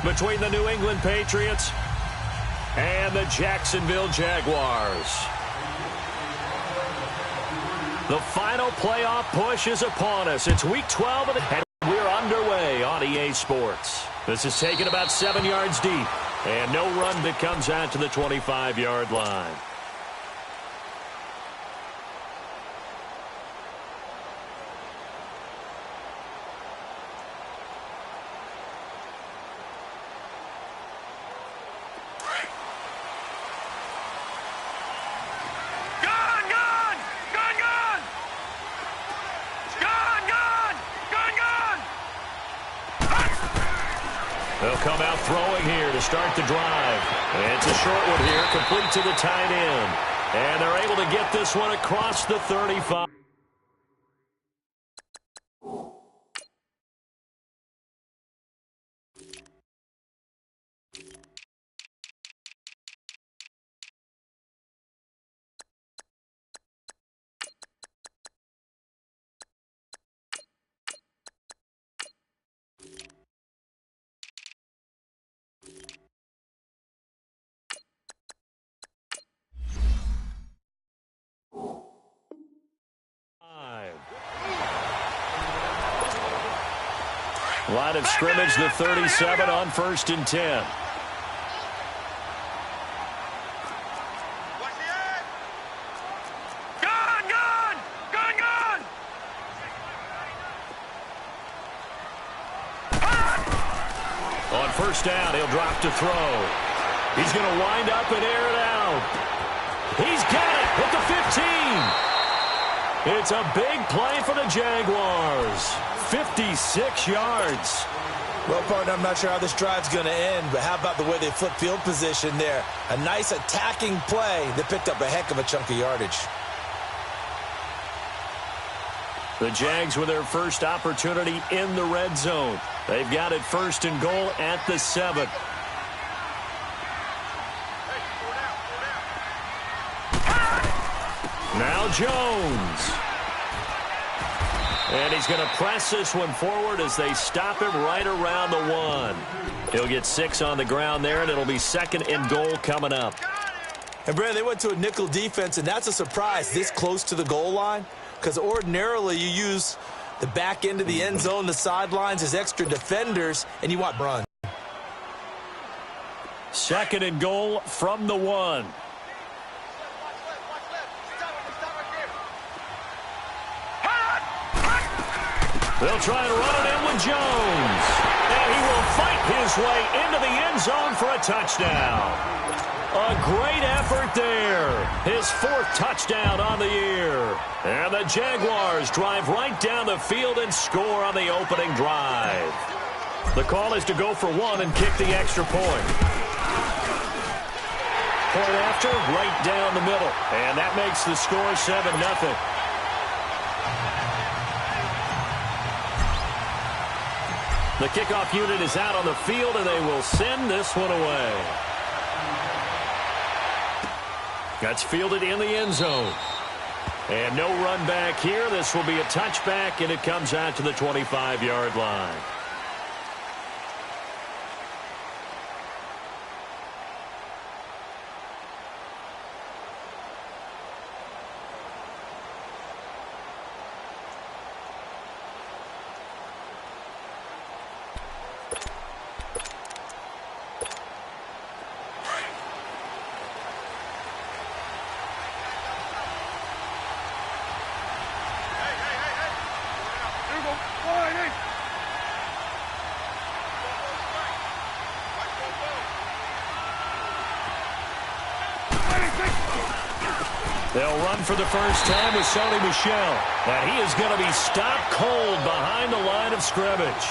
between the New England Patriots and the Jacksonville Jaguars. The final playoff push is upon us. It's Week 12, and we're underway on EA Sports. This is taken about 7 yards deep, and no run that comes out to the 25-yard line. They'll come out throwing here to start the drive. It's a short one here, complete to the tight end. And they're able to get this one across the 35. Line of scrimmage, the 37 on 1st and 10. On 1st down, he'll drop to throw. He's going to wind up and air it out. He's got it at the 15. It's a big play for the Jaguars. 56 yards. Well, partner, I'm not sure how this drive's going to end, but how about the way they flip field position there? A nice attacking play that picked up a heck of a chunk of yardage. The Jags with their first opportunity in the red zone. They've got it 1st and goal at the 7. Now Jones. And he's going to press this one forward as they stop him right around the 1. He'll get 6 on the ground there, and it'll be 2nd and goal coming up. And, Brandon, they went to a nickel defense, and that's a surprise this close to the goal line, because ordinarily you use the back end of the end zone, the sidelines as extra defenders, and you want run. 2nd and goal from the 1. They'll try and run it in with Jones. And he will fight his way into the end zone for a touchdown. A great effort there. His 4th touchdown on the year. And the Jaguars drive right down the field and score on the opening drive. The call is to go for 1 and kick the extra point. Point after, right down the middle. And that makes the score 7-0. The kickoff unit is out on the field, and they will send this one away. That's fielded in the end zone. And no run back here. This will be a touchback, and it comes out to the 25-yard line. They'll run for the first time with Sony Michel. And he is going to be stopped cold behind the line of scrimmage.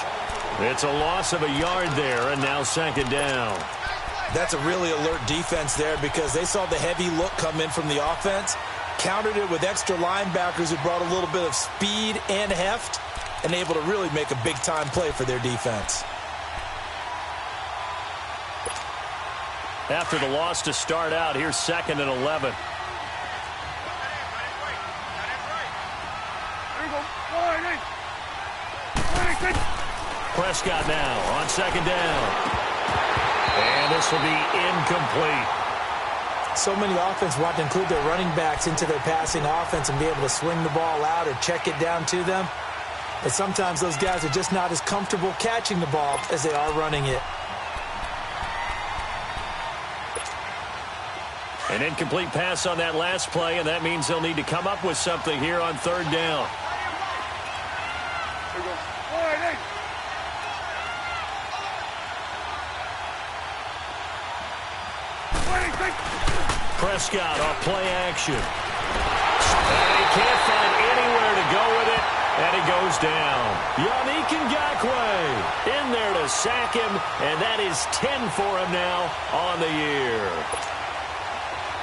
It's a loss of a yard there, and now 2nd down. That's a really alert defense there because they saw the heavy look come in from the offense, countered it with extra linebackers who brought a little bit of speed and heft, and able to really make a big-time play for their defense. After the loss to start out, here's 2nd and 11. Prescott now on 2nd down. And this will be incomplete. So many offenses want to include their running backs into their passing offense and be able to swing the ball out or check it down to them. But sometimes those guys are just not as comfortable catching the ball as they are running it. An incomplete pass on that last play, and that means they'll need to come up with something here on third down. Prescott off play action. And he can't find anywhere to go with it, and he goes down. Yannick Ngakoue in there to sack him, and that is 10 for him now on the year.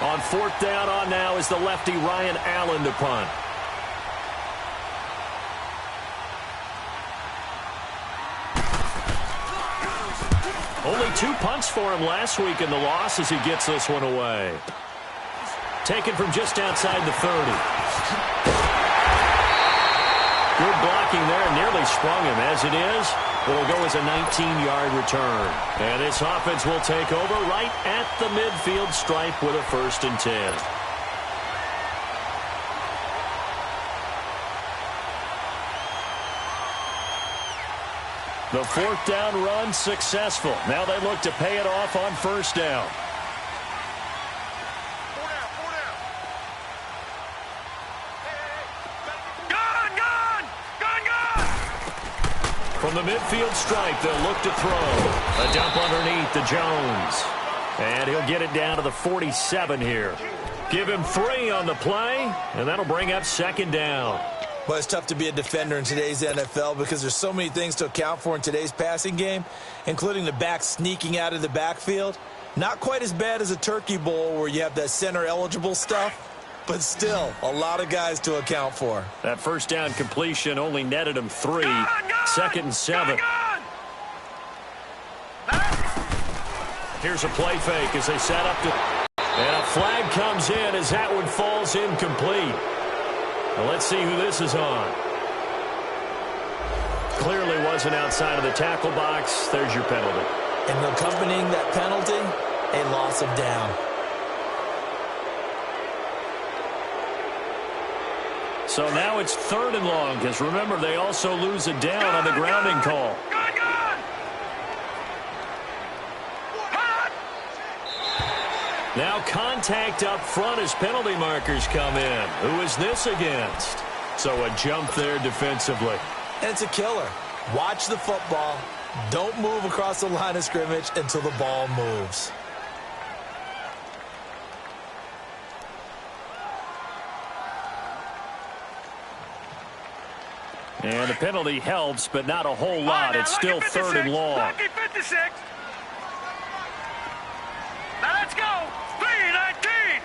On fourth down on now is the lefty Ryan Allen to punt. Only 2 punts for him last week in the loss as he gets this one away. Taken from just outside the 30. Good blocking there, nearly sprung him. As it is, it'll go as a 19-yard return. And this offense will take over right at the midfield stripe with a 1st and 10. The fourth down run successful. Now they look to pay it off on first down. From the midfield stripe, they'll look to throw. A dump underneath to Jones. And he'll get it down to the 47 here. Give him 3 on the play, and that'll bring up second down. Well, it's tough to be a defender in today's NFL because there's so many things to account for in today's passing game, including the back sneaking out of the backfield. Not quite as bad as a turkey bowl where you have that center-eligible stuff, but still a lot of guys to account for. That first down completion only netted him 3. Second and 7. Here's a play fake as they set up to... And a flag comes in as that one falls incomplete. Well, let's see who this is on. Clearly wasn't outside of the tackle box. There's your penalty. And accompanying that penalty, a loss of down. So now it's 3rd and long, because remember, they also lose a down on the grounding call. Now contact up front as penalty markers come in. Who is this against? So a jump there defensively. And it's a killer. Watch the football. Don't move across the line of scrimmage until the ball moves. And the penalty helps, but not a whole lot. It's still 3rd and long. Lucky 56. Now let's go. 3-19.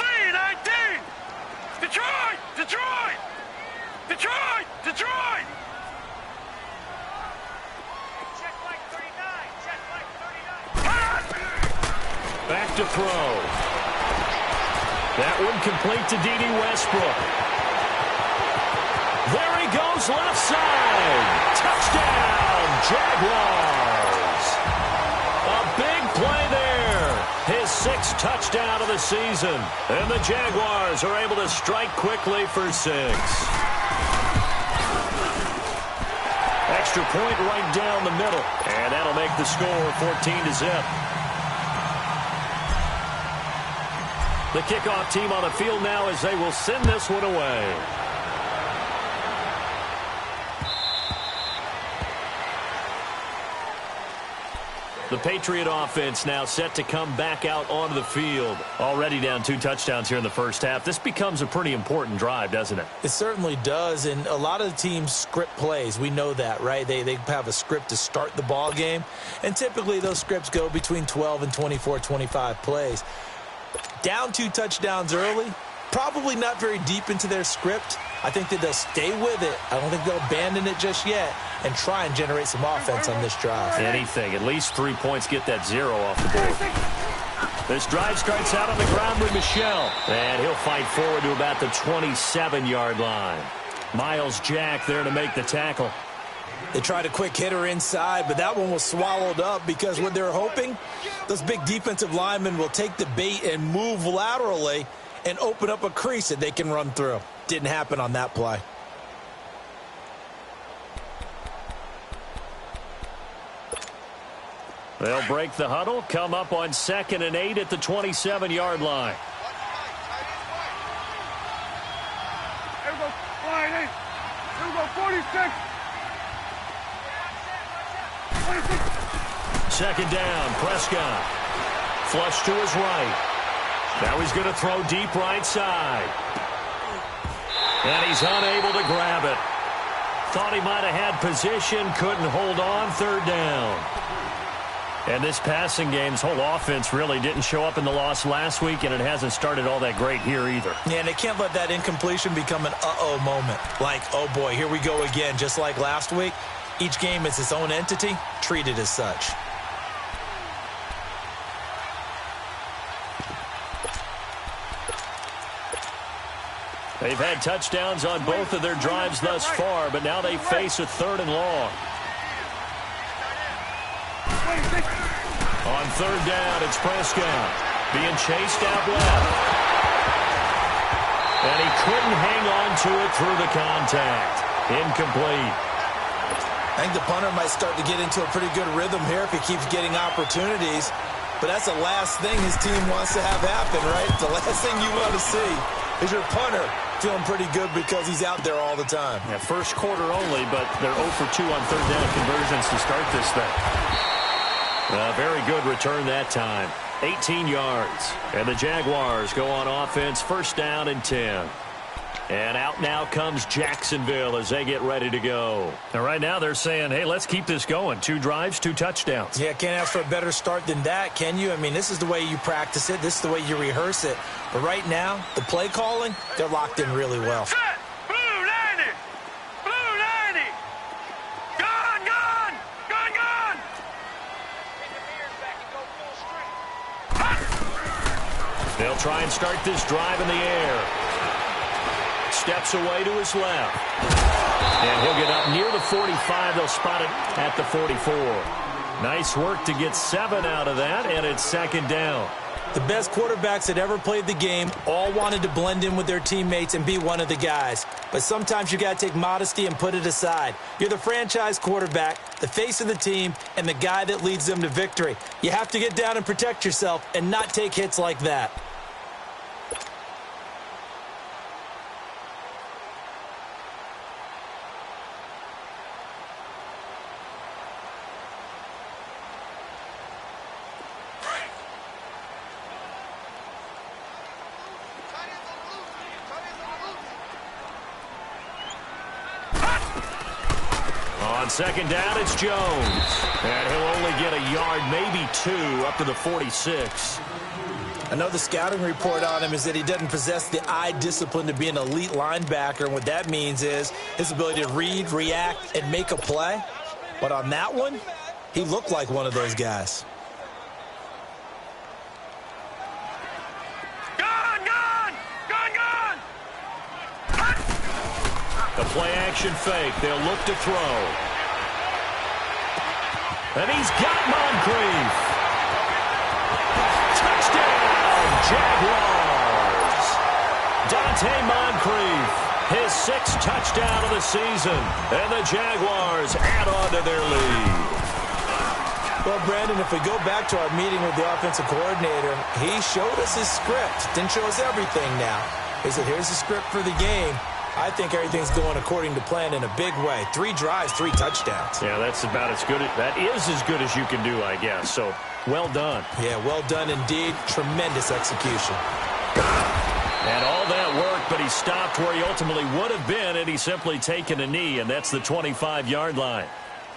3-19. Detroit. Detroit. Detroit. Detroit. Check like 39. Check like 39. Back to throw. That one complete to D.D. Westbrook. There he goes, left side. Touchdown, Jaguars. A big play there. His 6th touchdown of the season. And the Jaguars are able to strike quickly for 6. Extra point right down the middle. And that'll make the score 14-0. The kickoff team on the field now as they will send this one away. The Patriot offense now set to come back out onto the field. Already down 2 touchdowns here in the first half. This becomes a pretty important drive, doesn't it? It certainly does, and a lot of the teams script plays. We know that, right? They have a script to start the ball game, and typically those scripts go between 12 and 24, 25 plays. Down 2 touchdowns early, probably not very deep into their script. I think that they'll stay with it. I don't think they'll abandon it just yet and try and generate some offense on this drive. Anything. At least 3 points. Get that 0 off the board. This drive starts out on the ground with Michel. And he'll fight forward to about the 27-yard line. Miles Jack there to make the tackle. They tried a quick hitter inside, but that one was swallowed up because what they're hoping, those big defensive linemen will take the bait and move laterally and open up a crease that they can run through. Didn't happen on that play. They'll break the huddle, come up on 2nd and 8 at the 27-yard line. Here we go, 48. Here we go, 46. 2nd down, Prescott. Flush to his right. Now he's going to throw deep right side. And he's unable to grab it. Thought he might have had position, couldn't hold on, 3rd down. And this passing game's whole offense really didn't show up in the loss last week, and it hasn't started all that great here either. Yeah, and they can't let that incompletion become an uh-oh moment. Like, oh boy, here we go again, just like last week. Each game is its own entity, treated as such. They've had touchdowns on both of their drives thus far, but now they face a 3rd and long. On 3rd down, it's Prescott being chased out left. And he couldn't hang on to it through the contact. Incomplete. I think the punter might start to get into a pretty good rhythm here if he keeps getting opportunities. But that's the last thing his team wants to have happen, right? The last thing you want to see is your punter feeling pretty good because he's out there all the time. Yeah, first quarter only, but they're 0 for 2 on 3rd down conversions to start this thing. Very good return that time. 18 yards. And the Jaguars go on offense, 1st down and 10. And out now comes Jacksonville as they get ready to go. And right now they're saying, hey, let's keep this going. 2 drives, 2 touchdowns. Yeah, can't ask for a better start than that, can you? I mean, this is the way you practice it. This is the way you rehearse it. But right now, the play calling, they're locked in really well. Set. Blue 90. Blue 90. Gone, gone. Gone, gone. They'll try and start this drive in the air. Steps away to his left. And he'll get up near the 45. They'll spot it at the 44. Nice work to get 7 out of that, and it's 2nd down. The best quarterbacks that ever played the game all wanted to blend in with their teammates and be one of the guys. But sometimes you got to take modesty and put it aside. You're the franchise quarterback, the face of the team, and the guy that leads them to victory. You have to get down and protect yourself and not take hits like that. On 2nd down, it's Jones. And he'll only get a yard, maybe 2, up to the 46. I know the scouting report on him is that he doesn't possess the eye discipline to be an elite linebacker. And what that means is his ability to read, react, and make a play. But on that one, he looked like one of those guys. Gone, gone. Gone, gone. The play action fake. They'll look to throw. And he's got Moncrief. Touchdown, Jaguars. Dante Moncrief, his 6th touchdown of the season. And the Jaguars add on to their lead. Well, Brandon, if we go back to our meeting with the offensive coordinator, he showed us his script. Didn't show us everything now. He said, here's the script for the game. I think everything's going according to plan in a big way. 3 drives, 3 touchdowns. Yeah, that's about as good. That is as good as you can do, I guess. So, well done. Yeah, well done indeed. Tremendous execution. And all that work, but he stopped where he ultimately would have been, and he's simply taken a knee, and that's the 25-yard line.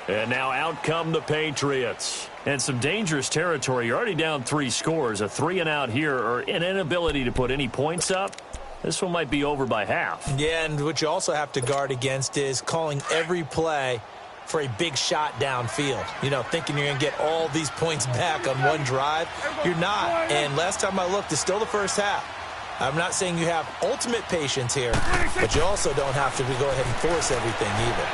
And now out come the Patriots. And some dangerous territory. You're already down 3 scores. A 3-and-out here, or an inability to put any points up. This one might be over by half. Yeah, and what you also have to guard against is calling every play for a big shot downfield. You know, thinking you're going to get all these points back on one drive. You're not. And last time I looked, it's still the first half. I'm not saying you have ultimate patience here, but you also don't have to go ahead and force everything either.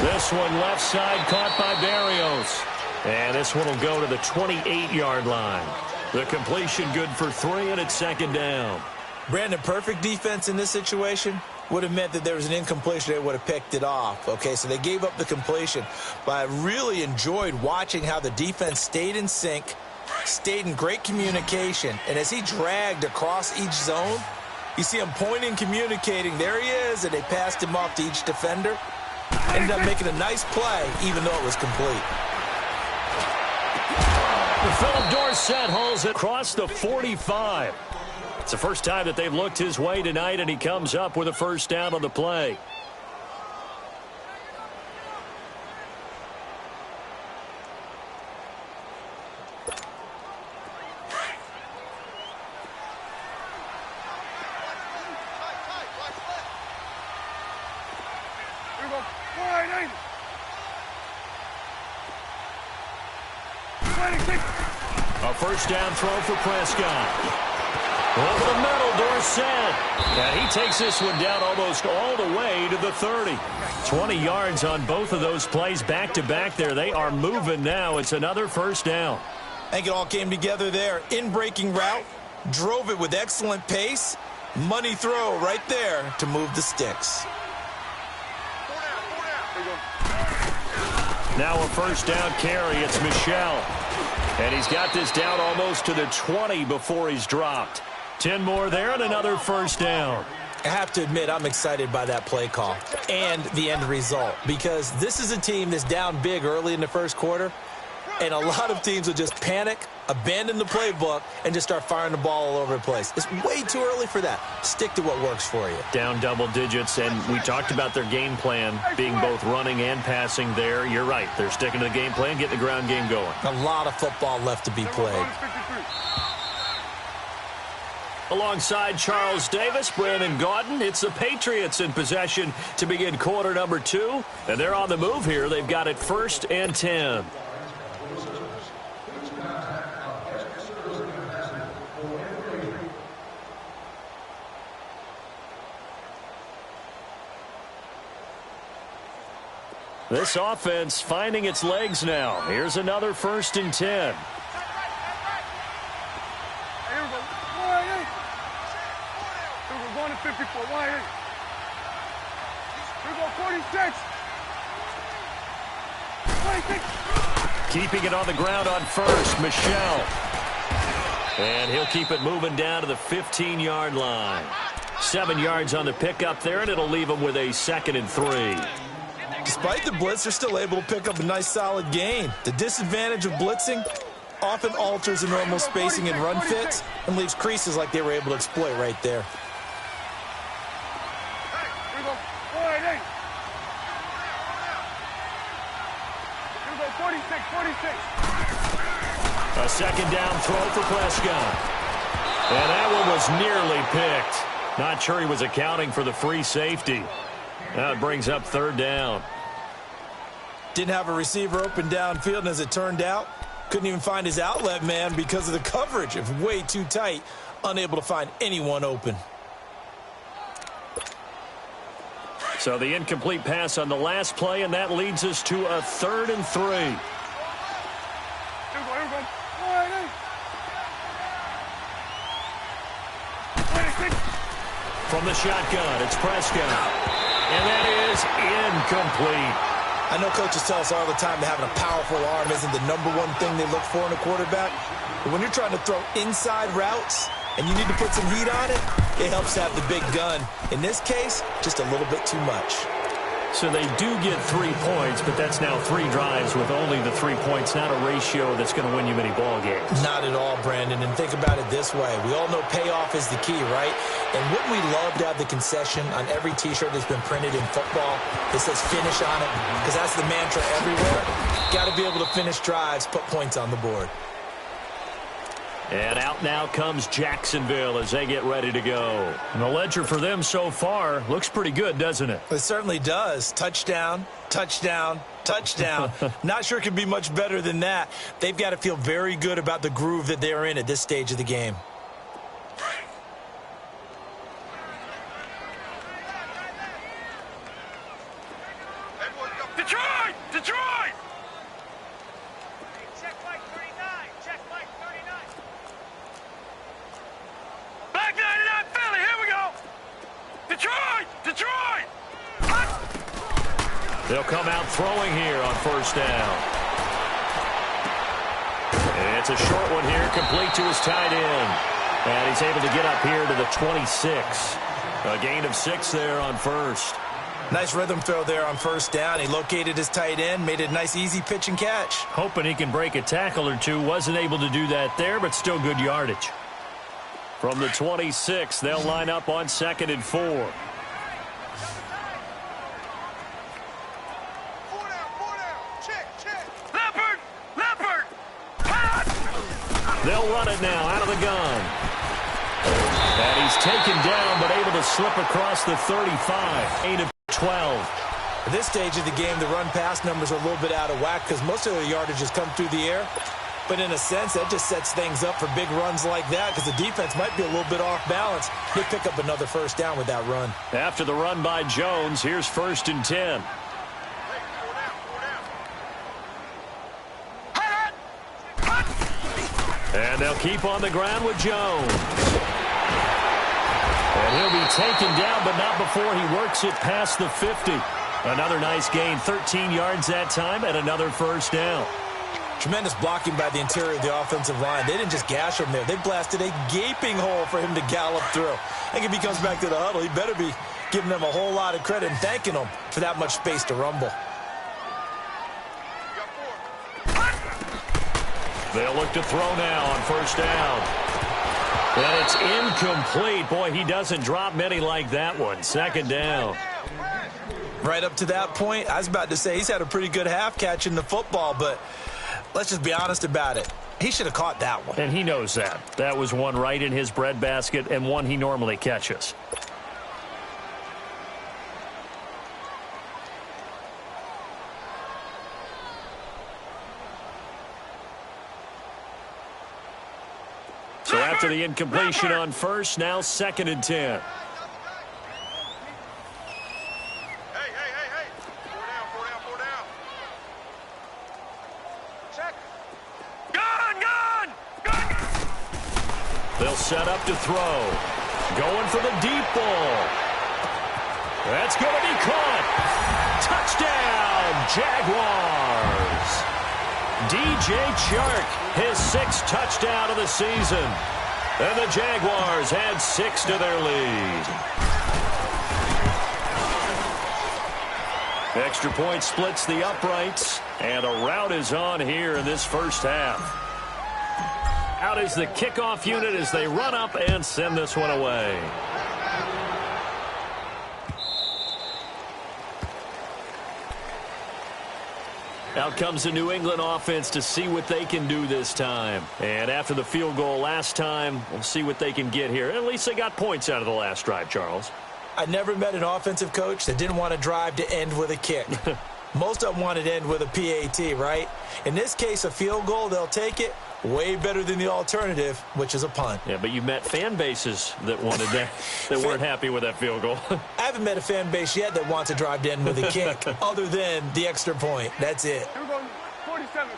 This one left side caught by Barrios. And this one will go to the 28-yard line. The completion good for 3, and it's second down. Brandon, perfect defense in this situation would have meant that there was an incompletion. They would have picked it off. Okay, so they gave up the completion. But I really enjoyed watching how the defense stayed in sync, stayed in great communication. And as he dragged across each zone, you see him pointing, communicating. There he is, and they passed him off to each defender. Ended up making a nice play, even though it was complete. Philip Dorsett hauls it across the 45. It's the first time that they've looked his way tonight, and he comes up with a first down on the play. Here we go. Wide 26. A first down throw for Prescott. Over the middle, Dorsett. And he takes this one down almost all the way to the 30. 20 yards on both of those plays back-to-back there. They are moving now. It's another first down. I think it all came together there. In-breaking route, drove it with excellent pace. Money throw right there to move the sticks. Now a first down carry. It's Michel. And he's got this down almost to the 20 before he's dropped. 10 more there and another first down. I have to admit, I'm excited by that play call and the end result, because this is a team that's down big early in the first quarter, and a lot of teams will just panic, abandon the playbook, and just start firing the ball all over the place. It's way too early for that. Stick to what works for you. Down double digits, and we talked about their game plan being both running and passing there. You're right. They're sticking to the game plan, getting the ground game going. A lot of football left to be played. Alongside Charles Davis, Brandon Gaudin, it's the Patriots in possession to begin quarter number 2. And they're on the move here. They've got it 1st and 10. This offense finding its legs now. Here's another 1st and 10. Going to 54, wide 8. Here we go, 46. 26. Keeping it on the ground on 1st, Michel. And he'll keep it moving down to the 15-yard line. 7 yards on the pickup there, and it'll leave him with a 2nd and 3. Despite the blitz, they're still able to pick up a nice, solid gain. The disadvantage of blitzing often alters the normal spacing and run fits and leaves creases like they were able to exploit right there. Here we go, wide 8. Here we go, 46, 46. A 2nd down throw for Prescott. And that one was nearly picked. Not sure he was accounting for the free safety. Now it brings up 3rd down. Didn't have a receiver open downfield, and as it turned out, couldn't even find his outlet man because of the coverage. It was way too tight, unable to find anyone open. So the incomplete pass on the last play, and that leads us to a 3rd and 3. Here we go, wide 8. 26. From the shotgun, it's Prescott. And that is incomplete. I know coaches tell us all the time that having a powerful arm isn't the #1 thing they look for in a quarterback. But when you're trying to throw inside routes and you need to put some heat on it, it helps to have the big gun. In this case, just a little bit too much. So they do get 3 points, but that's now 3 drives with only the 3 points. Not a ratio that's going to win you many ball games. Not at all, Brandon. And think about it this way. We all know payoff is the key, right? And wouldn't we love to have the concession on every T-shirt that's been printed in football that says finish on it? Because that's the mantra everywhere. Got to be able to finish drives, put points on the board. And out now comes Jacksonville as they get ready to go. And the ledger for them so far looks pretty good, doesn't it? It certainly does. Touchdown, touchdown, touchdown. Not sure it can be much better than that. They've got to feel very good about the groove that they're in at this stage of the game. He'll come out throwing here on first down. It's a short one here, complete to his tight end. And he's able to get up here to the 26. A gain of 6 there on first. Nice rhythm throw there on first down. He located his tight end, made it a nice easy pitch and catch. Hoping he can break a tackle or two. Wasn't able to do that there, but still good yardage. From the 26, they'll line up on 2nd and 4. They'll run it now out of the gun. And he's taken down, but able to slip across the 35. 8 of 12. At this stage of the game, the run-pass numbers are a little bit out of whack because most of the yardage has come through the air. But in a sense, that just sets things up for big runs like that because the defense might be a little bit off balance. He'll pick up another first down with that run. After the run by Jones, here's 1st and 10. And they'll keep on the ground with Jones. And he'll be taken down, but not before he works it past the 50. Another nice gain, 13 yards that time, and another first down. Tremendous blocking by the interior of the offensive line. They didn't just gash him there. They blasted a gaping hole for him to gallop through. I think if he comes back to the huddle, he better be giving them a whole lot of credit and thanking them for that much space to rumble. They'll look to throw now on first down. And it's incomplete. Boy, he doesn't drop many like that one. 2nd down. Right up to that point, I was about to say he's had a pretty good half catching the football, but let's just be honest about it. He should have caught that one. And he knows that. That was one right in his breadbasket and one he normally catches. So after the incompletion on first, now 2nd and 10. They'll set up to throw. Going for the deep ball. That's going to be caught. Touchdown, Jaguars. DJ Chark, his 6th touchdown of the season. And the Jaguars add 6 to their lead. Extra point splits the uprights. And a rout is on here in this first half. Out is the kickoff unit as they run up and send this one away. Out comes the New England offense to see what they can do this time. And after the field goal last time, we'll see what they can get here. At least they got points out of the last drive, Charles. I never met an offensive coach that didn't want to drive to end with a kick. Most of them wanted to end with a PAT, right? In this case, a field goal, they'll take it. Way better than the alternative, which is a punt. Yeah, but you've met fan bases that wanted that, that weren't happy with that field goal. I haven't met a fan base yet that wants to drive to end with a kick, other than the extra point. That's it. Here we go, 47.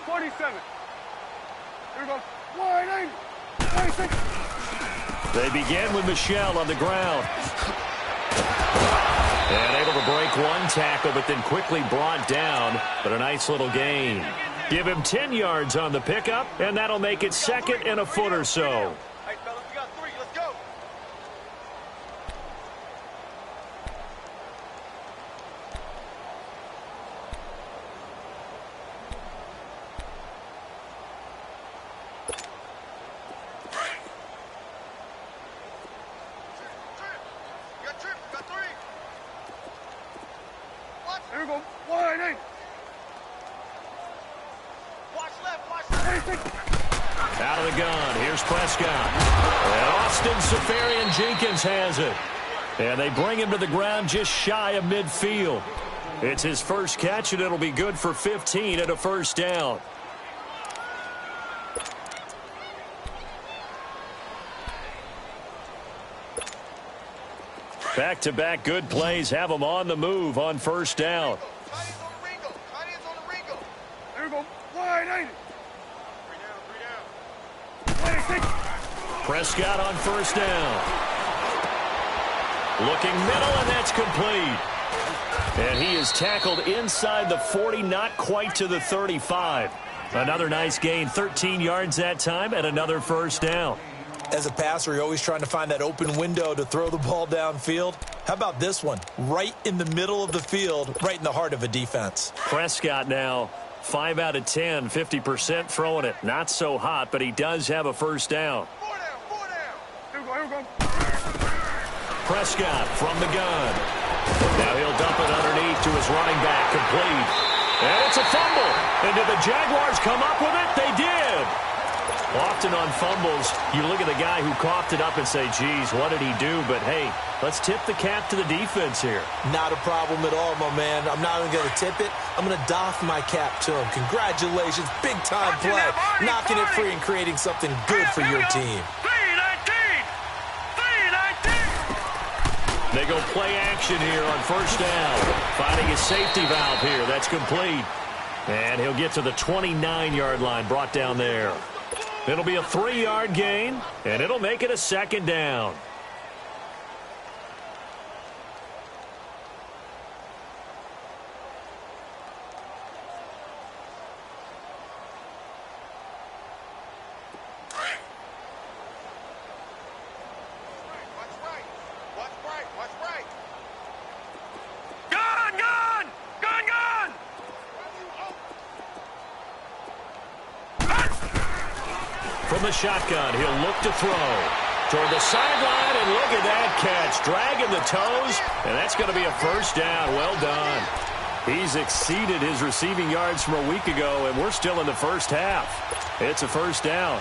Here we go, 180. 26. They begin with Michel on the ground. And able to break one tackle, but then quickly brought down. But a nice little gain. Give him 10 yards on the pickup, and that'll make it 2nd and a foot or so. Hey, fellas, we got 3. Let's go. Got 3. What? Here we go. 180. Out of the gun. Here's Prescott. And Austin Seferian-Jenkins has it. And they bring him to the ground just shy of midfield. It's his first catch, and it'll be good for 15 and a first down. Back-to-back good plays have them on the move on first down. There we go. 180. Prescott on first down. Looking middle, and that's complete. And he is tackled inside the 40, not quite to the 35. Another nice gain, 13 yards that time, and another first down. As a passer, you're always trying to find that open window to throw the ball downfield. How about this one? Right in the middle of the field, right in the heart of a defense. Prescott now 5 out of 10, 50% throwing it. Not so hot, but he does have a first down. 4 down. Here we go. Prescott from the gun. Now he'll dump it underneath to his running back, complete. And it's a fumble. And did the Jaguars come up with it? They did. Often on fumbles, you look at the guy who coughed it up and say, geez, what did he do? But, hey, let's tip the cap to the defense here. Not a problem at all, my man. I'm not even going to tip it. I'm going to doff my cap to him. Congratulations. Big-time play. Knocking it free and creating something good for your team. 3-19. They go play action here on first down. Finding his safety valve here. That's complete. And he'll get to the 29-yard line, brought down there. It'll be a 3-yard gain, and it'll make it a second down. From the shotgun, he'll look to throw. Toward the sideline, and look at that catch. Dragging the toes, and that's going to be a first down. Well done. He's exceeded his receiving yards from a week ago, and we're still in the first half. It's a first down.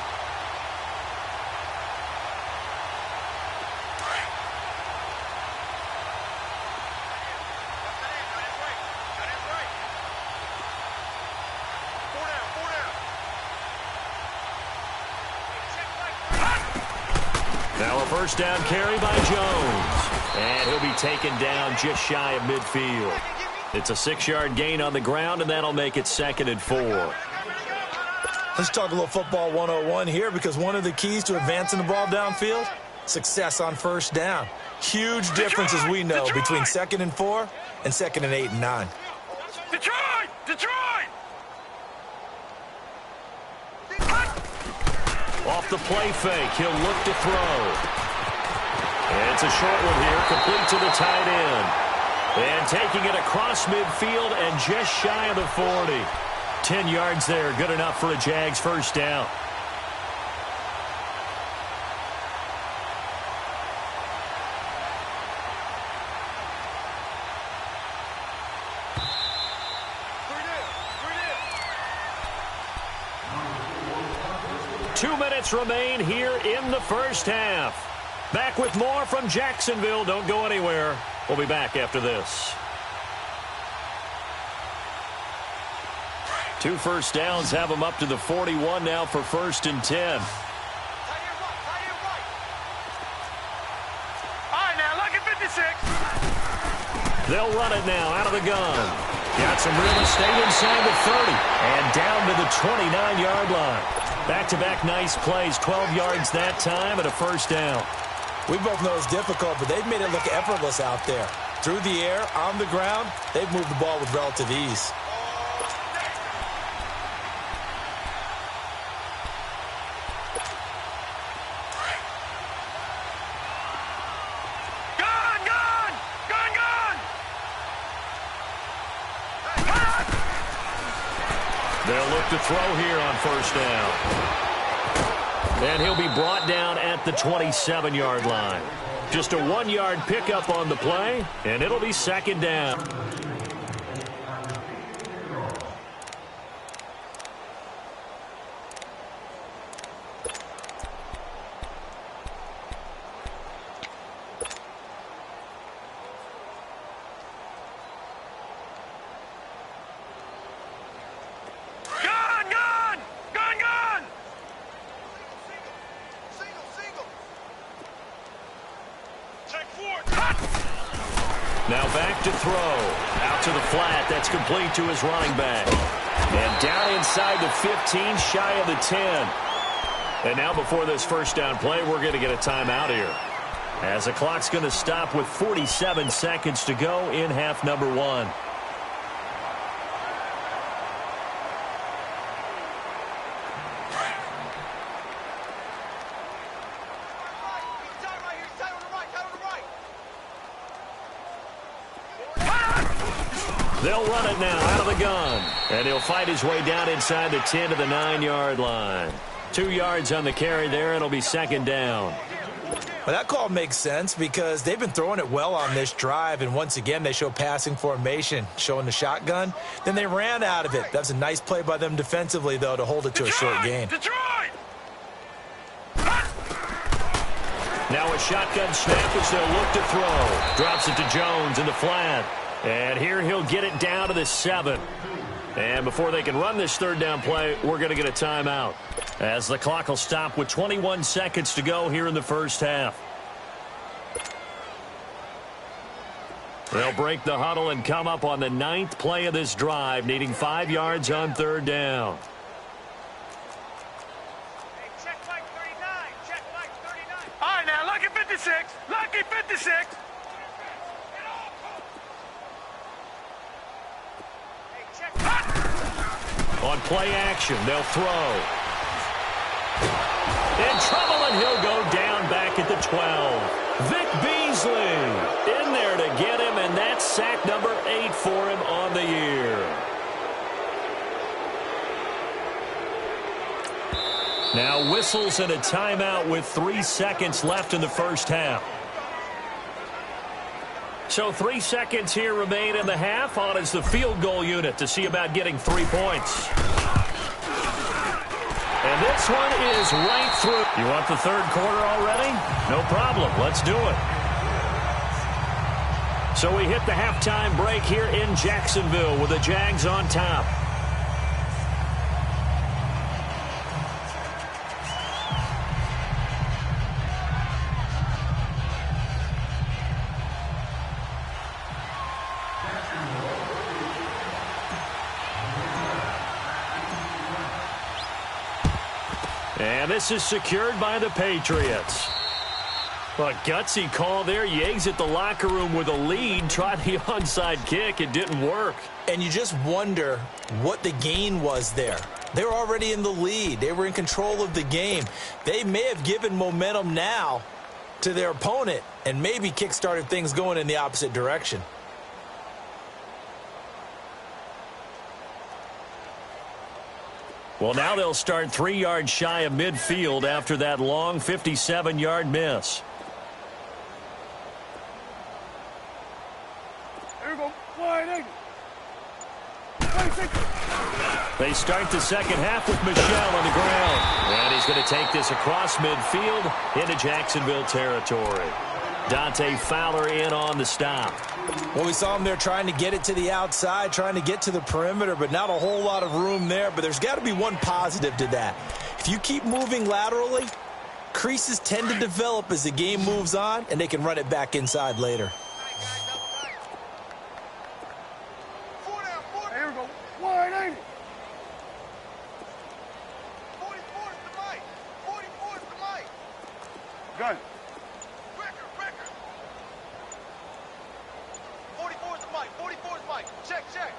Now a first down carry by Jones. And he'll be taken down just shy of midfield. It's a 6-yard gain on the ground, and that'll make it 2nd and 4. Let's talk a little football 101 here, because one of the keys to advancing the ball downfield, success on first down. Huge difference, as we know, between 2nd and 4 and 2nd and 8 and 9. Detroit! Off the play fake, he'll look to throw. And it's a short one here, complete to the tight end. And taking it across midfield and just shy of the 40. 10 yards there, good enough for a Jags first down. Two minutes remain here in the first half. Back with more from Jacksonville. Don't go anywhere. We'll be back after this. 2 first downs have them up to the 41 now for 1st and 10. All right, now look at 56. They'll run it now out of the gun. Got some real estate inside the 30 and down to the 29-yard line. Back-to-back nice plays, 12 yards that time and a first down. We both know it's difficult, but they've made it look effortless out there. Through the air, on the ground, they've moved the ball with relative ease. They'll look to throw here on first down. And he'll be brought down at the 27-yard line. Just a 1-yard pickup on the play, and it'll be 2nd down. Now back to throw. Out to the flat. That's complete to his running back. And down inside the 15, shy of the 10. And now before this first down play, we're going to get a timeout here. as the clock's going to stop with 47 seconds to go in half number one. They'll run it now out of the gun. And he'll fight his way down inside the 10 to the 9-yard line. 2 yards on the carry there. It'll be second down. Well, that call makes sense because they've been throwing it well on this drive, and once again they show passing formation, showing the shotgun. Then they ran out of it. That's a nice play by them defensively, though, to hold it to a short gain. Now a shotgun snap as they'll look to throw. Drops it to Jones in the flat. And here he'll get it down to the 7. And before they can run this third down play, we're going to get a timeout, as the clock will stop with 21 seconds to go here in the first half. They'll break the huddle and come up on the 9th play of this drive, needing 5 yards on third down. Hey, check Mike 39. Check Mike 39. All right, now, lucky 56. Lucky 56. On play action, they'll throw. In trouble, and he'll go down back at the 12. Vic Beasley in there to get him, and that's sack number 8 for him on the year. Now whistles and a timeout with 3 seconds left in the first half. So 3 seconds here remain in the half. On is the field goal unit to see about getting 3 points. And this one is right through. You want the third quarter already? No problem. Let's do it. So we hit the halftime break here in Jacksonville with the Jags on top. And this is secured by the Patriots. A gutsy call there. You exit the locker room with a lead. Tried the onside kick. It didn't work. And you just wonder what the gain was there. They were already in the lead. They were in control of the game. They may have given momentum now to their opponent and maybe kick-started things going in the opposite direction. Well, now they'll start 3 yards shy of midfield after that long 57-yard miss. Here we go. Wide 8. They start the second half with Michel on the ground. And he's going to take this across midfield into Jacksonville territory. Dante Fowler in on the stop. Well, we saw him there trying to get it to the outside, trying to get to the perimeter, but not a whole lot of room there. But there's got to be one positive to that. If you keep moving laterally, creases tend to develop as the game moves on, and they can run it back inside later. Here we go. Wide 8. 44 is the mic. 44 is the mic. Gun. 44 is the mic. 44 is the mic. Check, check.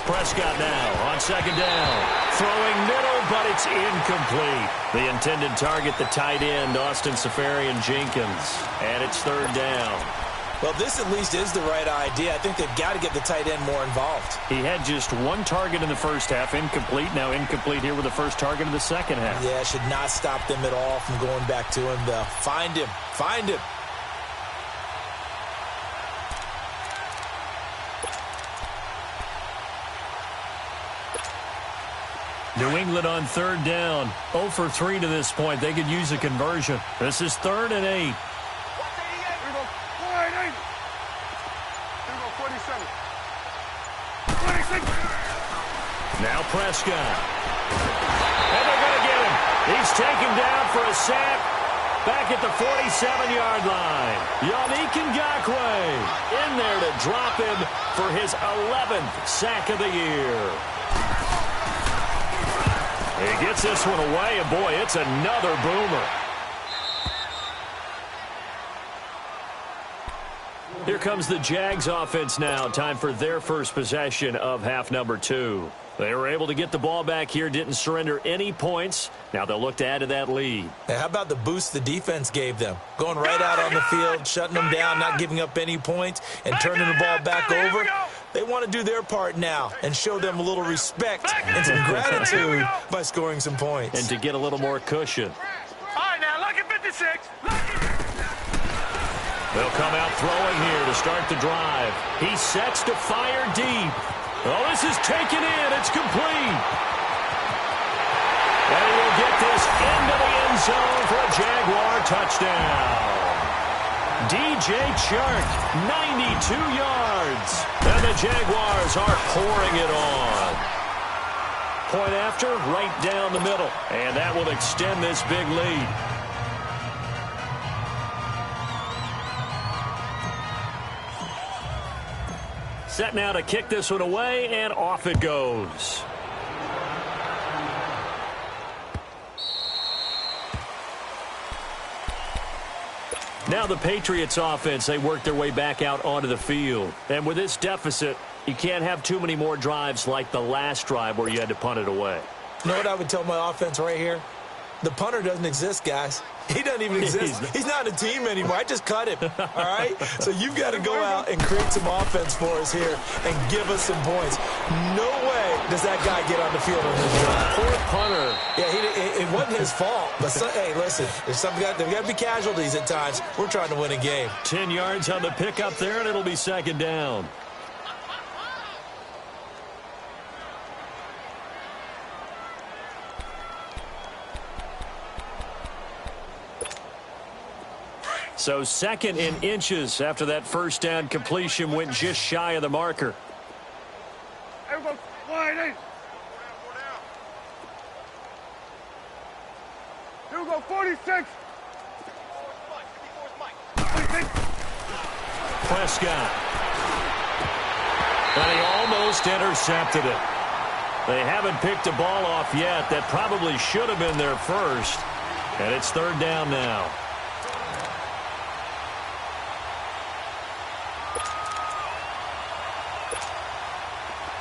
Prescott now on second down. Throwing middle, but it's incomplete. The intended target, the tight end, Austin Seferian-Jenkins. And it's third down. Well, this at least is the right idea. I think they've got to get the tight end more involved. He had just 1 target in the first half, incomplete. Now incomplete here with the first target of the second half. Yeah, should not stop them at all from going back to him, though. Find him. Find him. New England on third down. 0 for 3 to this point. They could use a conversion. This is 3rd and 8. Here we go. Wide 8. Here we go. 47. 26. Now Prescott. And they're going to get him. He's taken down for a sack back at the 47-yard line. Yannick Ngakoue in there to drop him for his 11th sack of the year. He gets this one away, and boy, it's another boomer. Here comes the Jags offense now. Time for their first possession of half number 2. They were able to get the ball back here, didn't surrender any points. Now they'll look to add to that lead. Hey, how about the boost the defense gave them? Going right out on the field, shutting them down, not giving up any points, and turning the ball back over. They want to do their part now and show them a little respect and some gratitude by scoring some points. And to get a little more cushion. All right, now, look at 56. They'll come out throwing here to start the drive. He sets to fire deep. Oh, this is taken in. It's complete. And he will get this into the end zone for a Jaguar touchdown. DJ Chark, 92 yards. And the Jaguars are pouring it on. Point after, right down the middle. And that will extend this big lead. Set now to kick this one away, and off it goes. Now the Patriots offense, they work their way back out onto the field. And with this deficit, you can't have too many more drives like the last drive where you had to punt it away. You know what I would tell my offense right here? The punter doesn't exist, guys. He doesn't even exist. He's not a team anymore. I just cut him, all right? So you've got to go out and create some offense for us here and give us some points. No way does that guy get on the field on his drive. Poor punter. Yeah, it wasn't his fault. But, hey, listen, there's got to be casualties at times. We're trying to win a game. 10 yards on the pickup there, and it'll be second down. So second in inches after that first down completion went just shy of the marker. Everybody, wide in. Here we go, 46. Prescott. And he almost intercepted it. They haven't picked a ball off yet. That probably should have been their first. And it's third down now.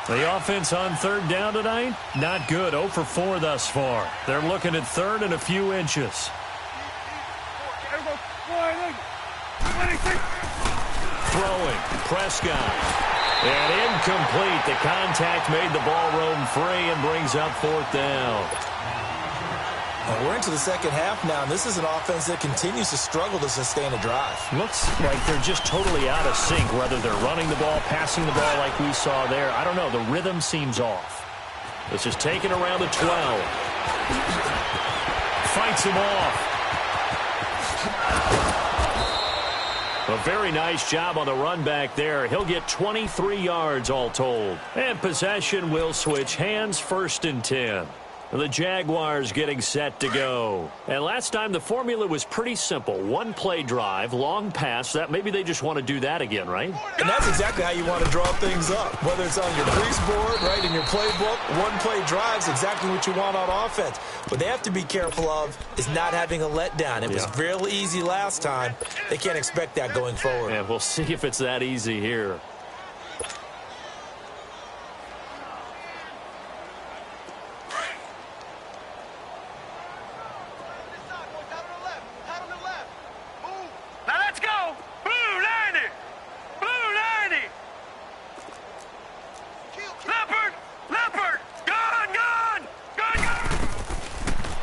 The offense on third down tonight, not good. 0 for 4 thus far. They're looking at third and a few inches. Throwing, Prescott. And incomplete. The contact made the ball roam free and brings up fourth down. And we're into the second half now, and this is an offense that continues to struggle to sustain a drive. Looks like they're just totally out of sync, whether they're running the ball, passing the ball like we saw there. I don't know. The rhythm seems off. This is taken around the 12. Fights him off. A very nice job on the run back there. He'll get 23 yards all told. And possession will switch hands, 1st and 10. The Jaguars getting set to go. And last time the formula was pretty simple. One play drive, long pass. That maybe they just want to do that again, right? And that's exactly how you want to draw things up. Whether it's on your crease board, right, in your playbook, one play drive's exactly what you want on offense. What they have to be careful of is not having a letdown. It was real easy last time. They can't expect that going forward. And we'll see if it's that easy here.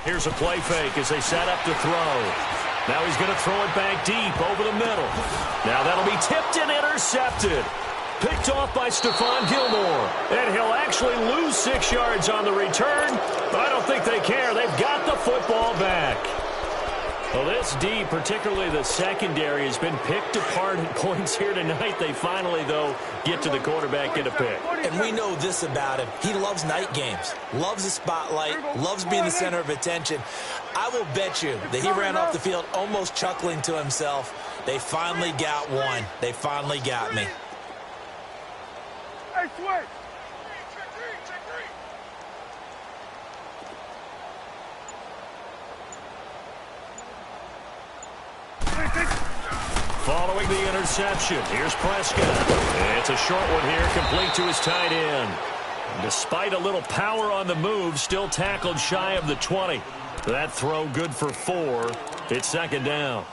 Here's a play fake as they set up to throw. Now he's going to throw it back deep over the middle. Now that'll be tipped and intercepted. Picked off by Stephon Gilmore. And he'll actually lose 6 yards on the return, but I don't think they care. They've got the football back. Well, this D, particularly the secondary, has been picked apart at points here tonight. They finally, though, get to the quarterback, get a pick. And we know this about him. He loves night games, loves the spotlight, loves being the center of attention. I will bet you that he ran off the field almost chuckling to himself. They finally got one. They finally got me. Hey, switch. Following the interception, here's Prescott. It's a short one here, complete to his tight end. Despite a little power on the move, still tackled shy of the 20. That throw good for 4. It's second down.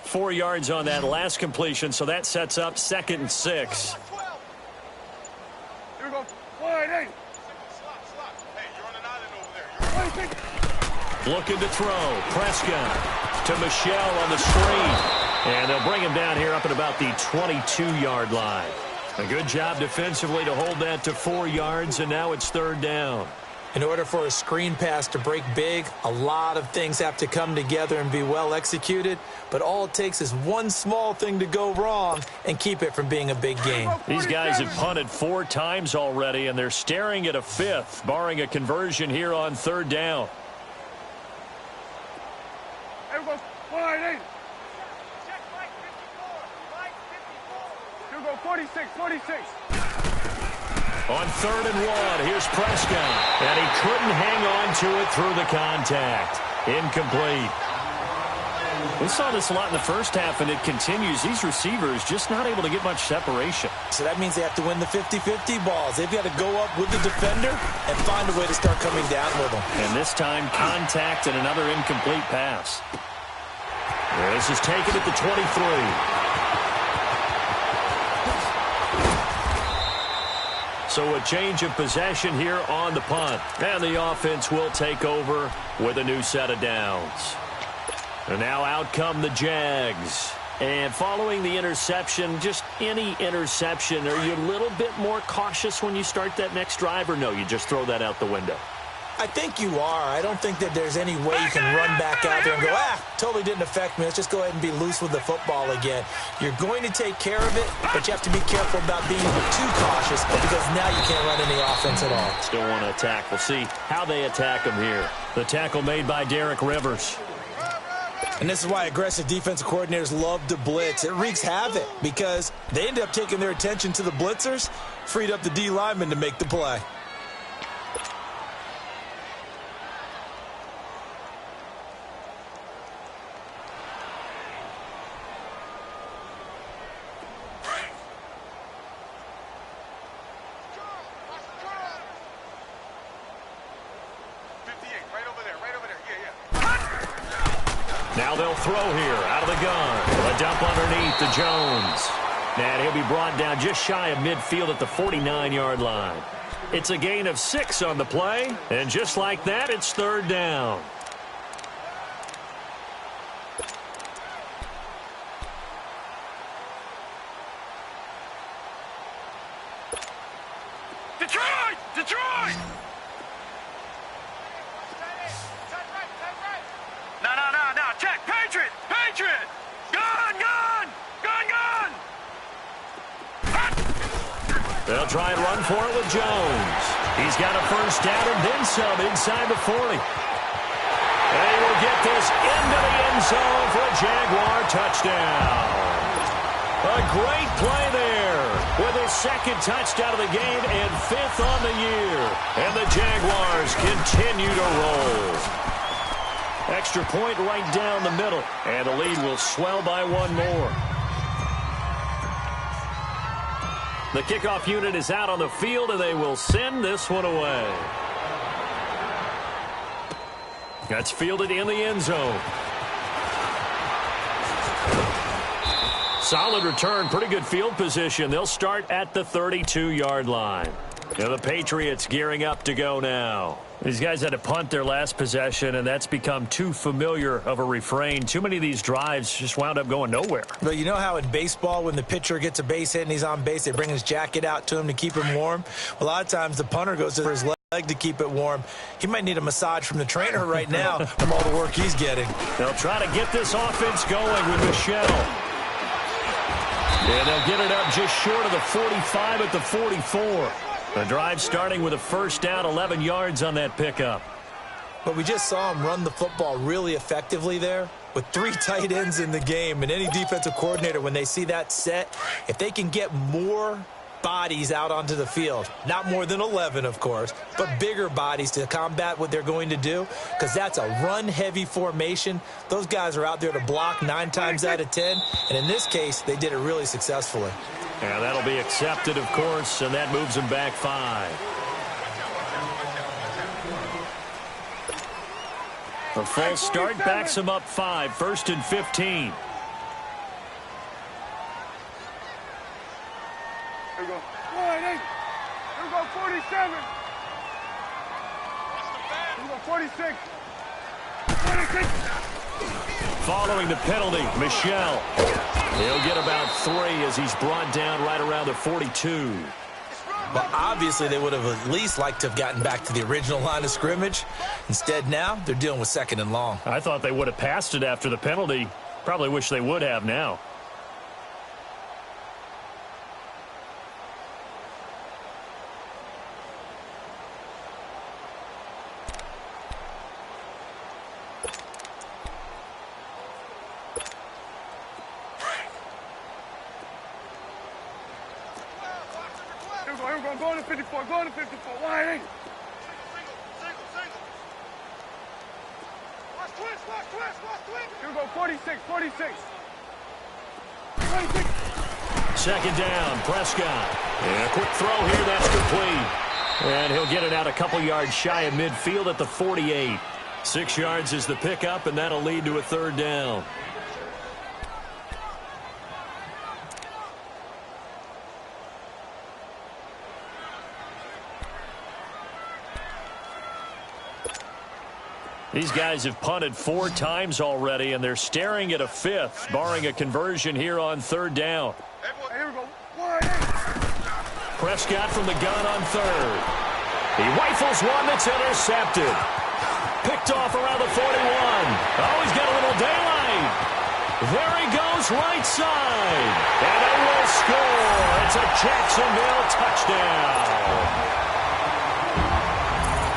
Four yards on that last completion, so that sets up 2nd and 6. Here we go. Wide eight. Hey, you're on an island over there. Looking to throw. Prescott to Michelle on the screen. And they'll bring him down here up at about the 22-yard line. A good job defensively to hold that to 4 yards, and now it's 3rd down. In order for a screen pass to break big, a lot of things have to come together and be well executed. But all it takes is one small thing to go wrong and keep it from being a big game. These guys have punted 4 times already, and they're staring at a 5th, barring a conversion here on 3rd down. Here we go. Wide eight. Check Mike 54. Mike 54. Here we go. 46. 46. On 3rd and 1, here's Prescott. And he couldn't hang on to it through the contact. Incomplete. We saw this a lot in the first half, and it continues. These receivers just not able to get much separation. So that means they have to win the 50-50 balls. They've got to go up with the defender and find a way to start coming down with them. And this time, contact and another incomplete pass. This is taken at the 23. So a change of possession here on the punt. And the offense will take over with a new set of downs. And now out come the Jags. And following the interception, just any interception, are you a little bit more cautious when you start that next drive, or no, you just throw that out the window? I think you are. I don't think that there's any way you can run back out there and go, totally didn't affect me. Let's just go ahead and be loose with the football again. You're going to take care of it, but you have to be careful about being too cautious because now you can't run any offense at all. Still want to attack. We'll see how they attack him here. The tackle made by Derek Rivers. And this is why aggressive defensive coordinators love to blitz. It wreaks havoc because they end up taking their attention to the blitzers, freed up the D lineman to make the play. Now they'll throw here out of the gun. A dump underneath to Jones. And he'll be brought down just shy of midfield at the 49-yard line. It's a gain of 6 on the play. And just like that, it's 3rd down. Detroit! Detroit! No. Check. Patriot! Patriot! Gun! They'll try and run for it with Jones. He's got a first down and then some inside the 40. And he will get this into the end zone for a Jaguar touchdown. A great play there with his 2nd touchdown of the game and 5th on the year. And the Jaguars continue to roll. Extra point right down the middle. And the lead will swell by 1 more. The kickoff unit is out on the field, and they will send this one away. That's fielded in the end zone. Solid return, pretty good field position. They'll start at the 32-yard line. Now the Patriots gearing up to go now. These guys had to punt their last possession, and that's become too familiar of a refrain. Too many of these drives just wound up going nowhere. But you know how in baseball, when the pitcher gets a base hit and he's on base, they bring his jacket out to him to keep him warm? A lot of times the punter goes to his leg to keep it warm. He might need a massage from the trainer right now from all the work he's getting. They'll try to get this offense going with Michelle. And they'll get it up just short of the 45 at the 44. The drive starting with a first down, 11 yards on that pickup. But we just saw him run the football really effectively there with 3 tight ends in the game. And any defensive coordinator, when they see that set, if they can get more bodies out onto the field, not more than 11, of course, but bigger bodies to combat what they're going to do, because that's a run-heavy formation. Those guys are out there to block 9 times out of 10, and in this case, they did it really successfully. Yeah, that'll be accepted, of course, and that moves them back 5. A false start backs them up 5, 1st and 15. Here we go. 1, 8. Here we go, 47. Here we go, 46. 46. Following the penalty, Michel. He'll get about 3 as he's brought down right around the 42. Well, obviously, they would have at least liked to have gotten back to the original line of scrimmage. Instead, now, they're dealing with 2nd and long. I thought they would have passed it after the penalty. Probably wish they would have now. Here we go, going to 54, going to 54, 1, 8. Single. Watch twist. Here we go, 46, 46. 26. 2nd down, Prescott. And a quick throw here, that's complete. And he'll get it out a couple yards shy of midfield at the 48. 6 yards is the pickup, and that'll lead to a 3rd down. These guys have punted 4 times already, and they're staring at a 5th, barring a conversion here on 3rd down. Here we go. 1, 8. Prescott from the gun on 3rd. He rifles one that's intercepted. Picked off around the 41. Oh, he's got a little daylight. There he goes, right side. And they will score. It's a Jacksonville touchdown.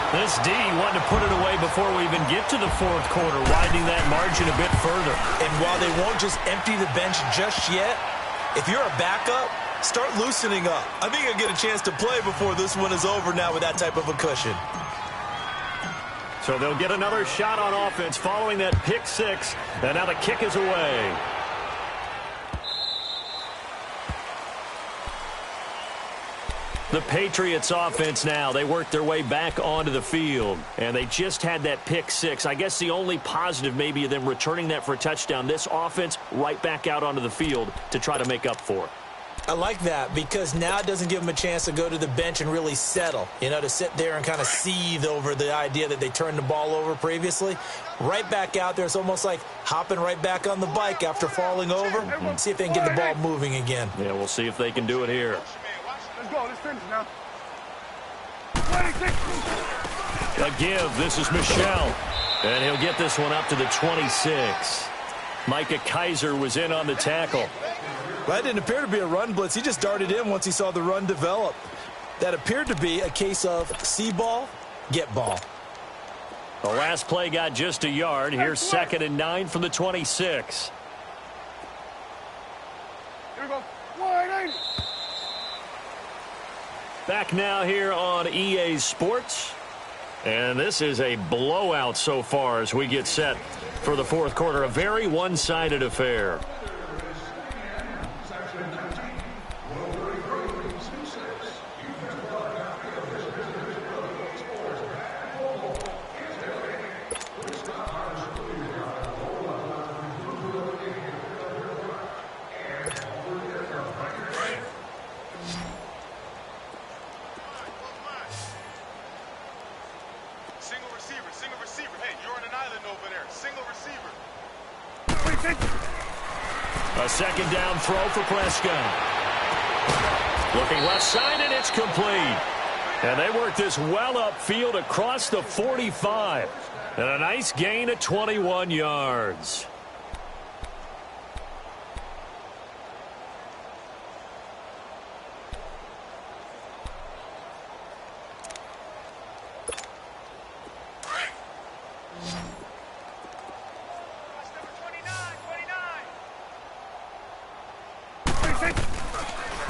This D wanted to put it away before we even get to the 4th quarter, widening that margin a bit further. And while they won't just empty the bench just yet, if you're a backup, start loosening up. I think you'll get a chance to play before this one is over now with that type of a cushion. So they'll get another shot on offense following that pick 6, and now the kick is away. The Patriots offense now, they worked their way back onto the field, and they just had that pick 6. I guess the only positive maybe of them returning that for a touchdown. This offense right back out onto the field to try to make up for it. I like that because now it doesn't give them a chance to go to the bench and really settle, to sit there and kind of seethe over the idea that they turned the ball over previously. Right back out there, it's almost like hopping right back on the bike after falling over and see if they can get the ball moving again. Yeah, we'll see if they can do it here. Let's go, let's finish now. 26. A give, this is Michel. And he'll get this one up to the 26. Micah Kiser was in on the tackle. That didn't appear to be a run blitz. He just darted in once he saw the run develop. That appeared to be a case of see ball, get ball. The last play got just a yard. Here's 2nd and 9 from the 26. Here we go. 1, 8. Back now here on EA Sports. And this is a blowout so far as we get set for the 4th quarter. A very one-sided affair. Single receiver. Hey, you're on an island over there. Single receiver. A 2nd down throw for Prescott. Looking left side, and it's complete. And they work this well upfield across the 45. And a nice gain of 21 yards.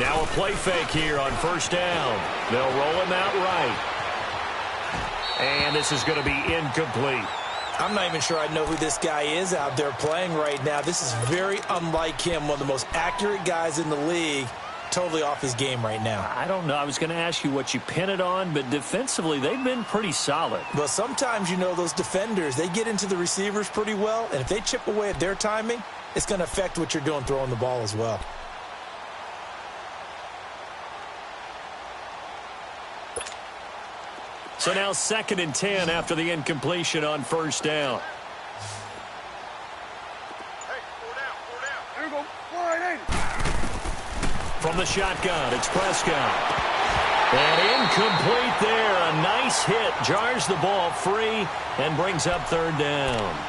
Now a play fake here on first down. They'll roll him out right. And this is going to be incomplete. I'm not even sure I know who this guy is out there playing right now. This is very unlike him, one of the most accurate guys in the league. Totally off his game right now. I don't know. I was going to ask you what you pin it on, but defensively, they've been pretty solid. But sometimes, you know, those defenders, they get into the receivers pretty well, and if they chip away at their timing, it's going to affect what you're doing throwing the ball as well. So now 2nd and 10 after the incompletion on first down. Hey, 4 down, 4 down. Here we go. Wide 80. From the shotgun, it's Prescott. And incomplete there. A nice hit. Jars the ball free and brings up 3rd down.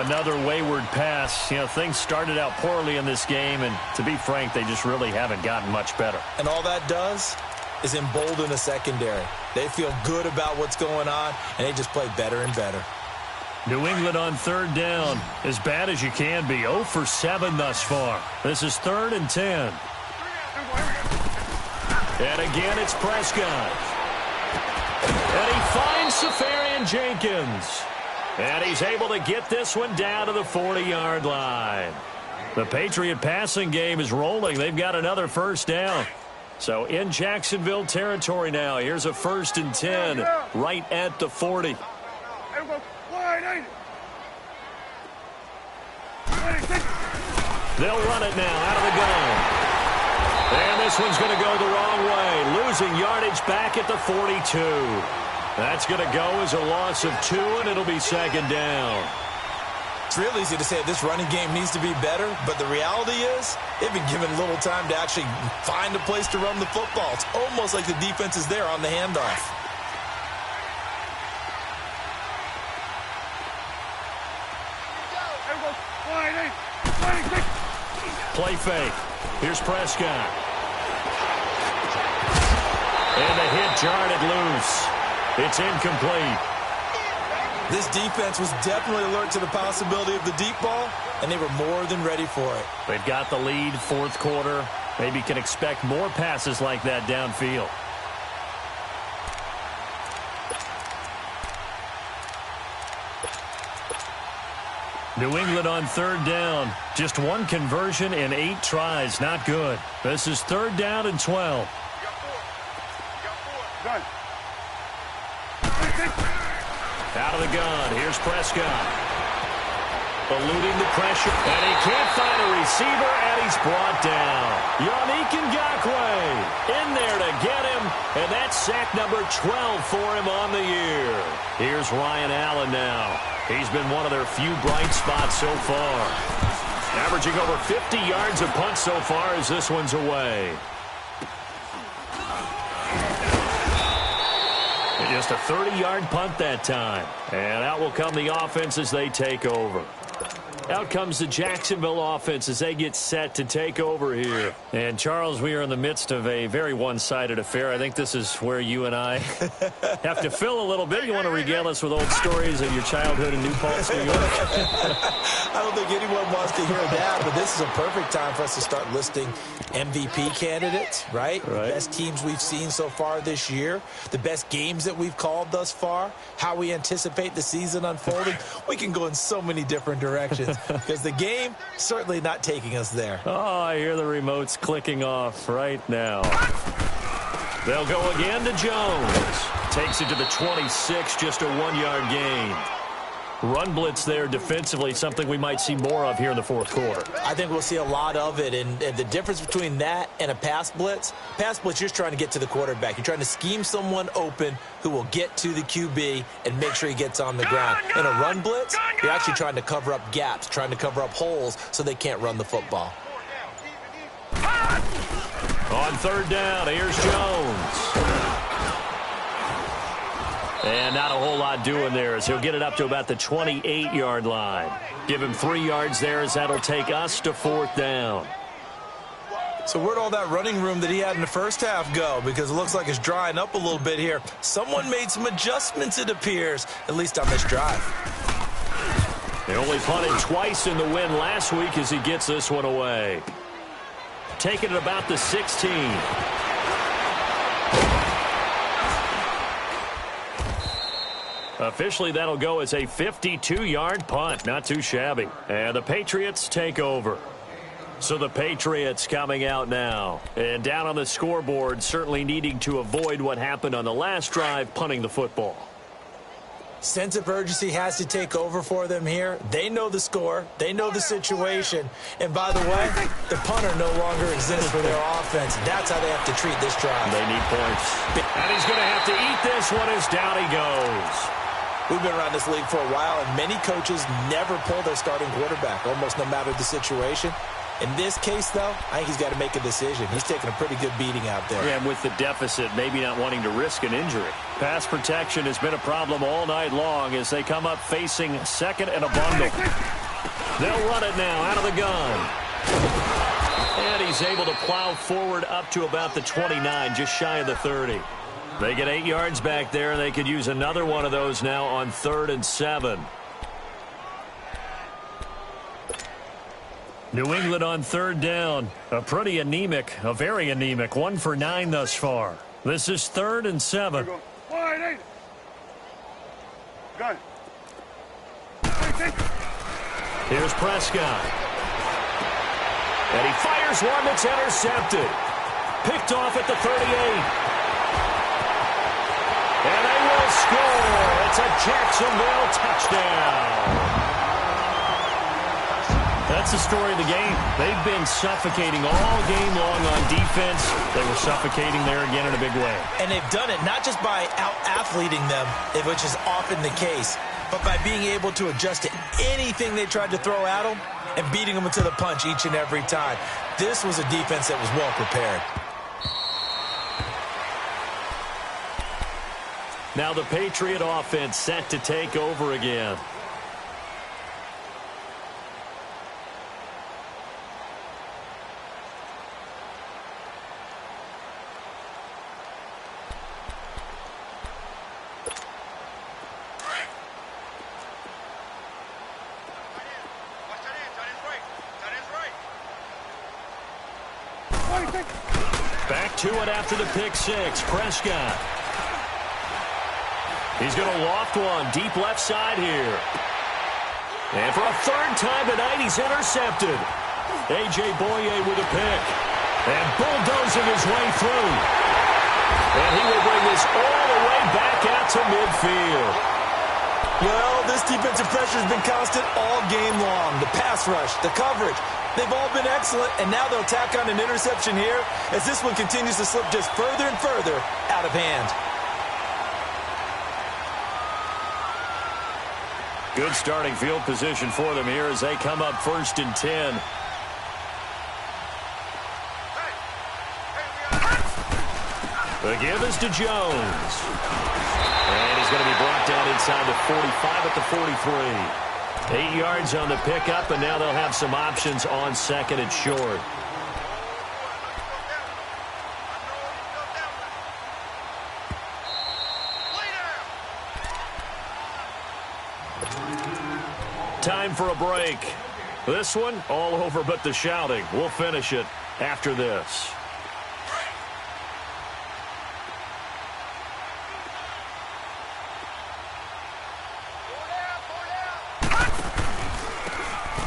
Another wayward pass. You know, things started out poorly in this game, and to be frank, they just really haven't gotten much better. And all that does is embolden the secondary. They feel good about what's going on, and they just play better and better. New England on 3rd down. As bad as you can be. 0 for 7 thus far. This is 3rd and 10. And again, it's Prescott. And he finds Safarian Jenkins. And he's able to get this one down to the 40-yard line. The Patriot passing game is rolling. They've got another first down. So in Jacksonville territory now. Here's a 1st and 10 right at the 40. Here we go. Wide 80. 26. They'll run it now out of the gun. And this one's going to go the wrong way. Losing yardage back at the 42. That's going to go as a loss of 2, and it'll be 2nd down. It's real easy to say this running game needs to be better, but the reality is they've been given little time to actually find a place to run the football. It's almost like the defense is there on the handoff. Here we go. Wide 80. 26. Play fake. Here's Prescott. And the hit jarred it loose. It's incomplete. This defense was definitely alert to the possibility of the deep ball, and they were more than ready for it. They've got the lead, 4th quarter. Maybe can expect more passes like that downfield. New England on 3rd down. Just 1 conversion in 8 tries. Not good. This is 3rd down and 12. You got 4. Done. Out of the gun. Here's Prescott. Eluding the pressure. And he can't find a receiver, and he's brought down. Yannick Ngakoue in there to get him. And that's sack number 12 for him on the year. Here's Ryan Allen now. He's been one of their few bright spots so far. Averaging over 50 yards a punt so far as this one's away. Just a 30-yard punt that time. And out will come the offense as they take over. Out comes the Jacksonville offense as they get set to take over here. And, Charles, we are in the midst of a very one-sided affair. I think this is where you and I have to fill a little bit. You want to regale us with old stories of your childhood in New Paltz, New York? I don't think anyone wants to hear that, but this is a perfect time for us to start listing MVP candidates, right? The best teams we've seen so far this year, the best games that we've called thus far, how we anticipate the season unfolding. We can go in so many different directions because the game certainly not taking us there. Oh, I hear the remotes clicking off right now. They'll go again to Jones. Takes it to the 26, just a 1-yard gain. Run blitz there defensively, something we might see more of here in the 4th quarter. I think we'll see a lot of it, and the difference between that and a pass blitz, you're just trying to get to the quarterback. You're trying to scheme someone open who will get to the QB and make sure he gets on the ground. In a run blitz, you're actually trying to cover up gaps, trying to cover up holes so they can't run the football. On 3rd down, here's Jones. And not a whole lot doing there as he'll get it up to about the 28-yard line. Give him 3 yards there as that'll take us to 4th down. So where'd all that running room that he had in the first half go? Because it looks like it's drying up a little bit here. Someone made some adjustments, it appears, at least on this drive. They only punted twice in the win last week as he gets this one away. take it at about the 16. Officially, that'll go as a 52-yard punt. Not too shabby. And the Patriots take over. So the Patriots coming out now. And down on the scoreboard, certainly needing to avoid what happened on the last drive, punting the football. Sense of urgency has to take over for them here. They know the score. They know the situation. And by the way, the punter no longer exists for their offense. That's how they have to treat this drive. They need points. And he's going to have to eat this one as down he goes. We've been around this league for a while, and many coaches never pull their starting quarterback, almost no matter the situation. In this case, though, I think he's got to make a decision. He's taking a pretty good beating out there. Yeah, and with the deficit, maybe not wanting to risk an injury. Pass protection has been a problem all night long as they come up facing second and a bundle. They'll run it now out of the gun. And he's able to plow forward up to about the 29, just shy of the 30. They get 8 yards back there, and they could use another one of those now on 3rd and 7. New England on 3rd down. A pretty anemic, a very anemic, 1 for 9 thus far. This is 3rd and 7. Wide 8. Gun. Here's Prescott. And he fires one that's intercepted. Picked off at the 38. And they will score. It's a Jacksonville touchdown. That's the story of the game. They've been suffocating all game long on defense. They were suffocating there again in a big way. And they've done it not just by out-athleting them, which is often the case, but by being able to adjust to anything they tried to throw at them and beating them into the punch each and every time. This was a defense that was well prepared. Now the Patriot offense set to take over again. Back to it after the pick six. Prescott. He's going to loft one deep left side here. And for a 3rd time tonight, he's intercepted. A.J. Boye with a pick. And bulldozing his way through. And he will bring this all the way back out to midfield. Well, this defensive pressure has been constant all game long. The pass rush, the coverage, they've all been excellent, and now they'll tack on an interception here as this one continues to slip just further and further out of hand. Good starting field position for them here as they come up 1st and 10. The give is to Jones. And he's going to be brought down inside the 45 at the 43. 8 yards on the pickup, and now they'll have some options on 2nd and short. Time for a break. This one, all over but the shouting. We'll finish it after this.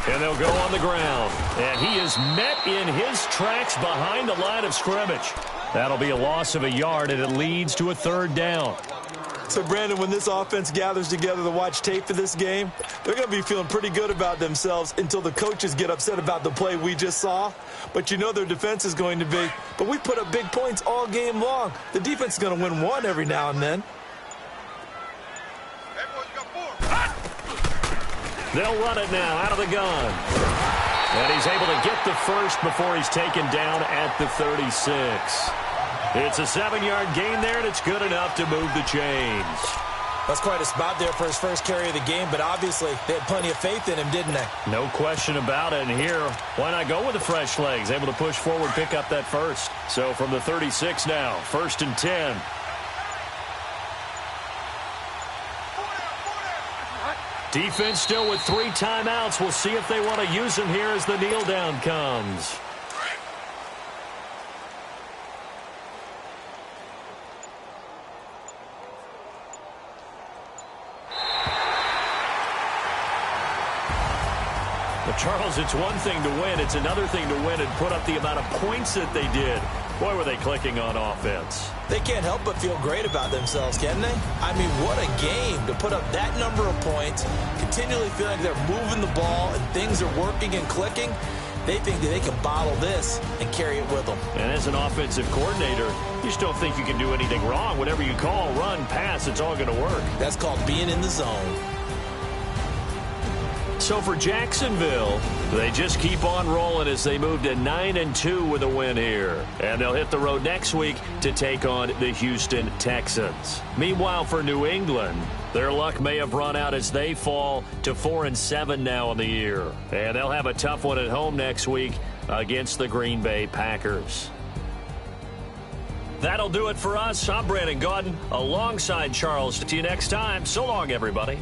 And they'll go on the ground. And he is met in his tracks behind the line of scrimmage. That'll be a loss of a yard, and it leads to a 3rd down. So, Brandon, when this offense gathers together to watch tape for this game, they're going to be feeling pretty good about themselves until the coaches get upset about the play we just saw. But you know their defense is going to be, but we put up big points all game long. The defense is going to win one every now and then. They'll run it now out of the gun. And he's able to get the first before he's taken down at the 36. It's a 7-yard gain there, and it's good enough to move the chains. That's quite a spot there for his first carry of the game, but obviously they had plenty of faith in him, didn't they? No question about it. And here, why not go with the fresh legs? Able to push forward, pick up that first. So from the 36 now, 1st and 10. Defense still with 3 timeouts. We'll see if they want to use them here as the kneel down comes. Charles, it's one thing to win. It's another thing to win and put up the amount of points that they did. Boy, were they clicking on offense. They can't help but feel great about themselves, can they? I mean, what a game to put up that number of points, continually feeling like they're moving the ball and things are working and clicking. They think that they can bottle this and carry it with them. And as an offensive coordinator, you just don't think you can do anything wrong. Whatever you call, run, pass, it's all going to work. That's called being in the zone. So for Jacksonville, they just keep on rolling as they move to 9-2 with a win here. And they'll hit the road next week to take on the Houston Texans. Meanwhile, for New England, their luck may have run out as they fall to 4-7 now in the year. And they'll have a tough one at home next week against the Green Bay Packers. That'll do it for us. I'm Brandon Gaudin alongside Charles. See you next time. So long, everybody.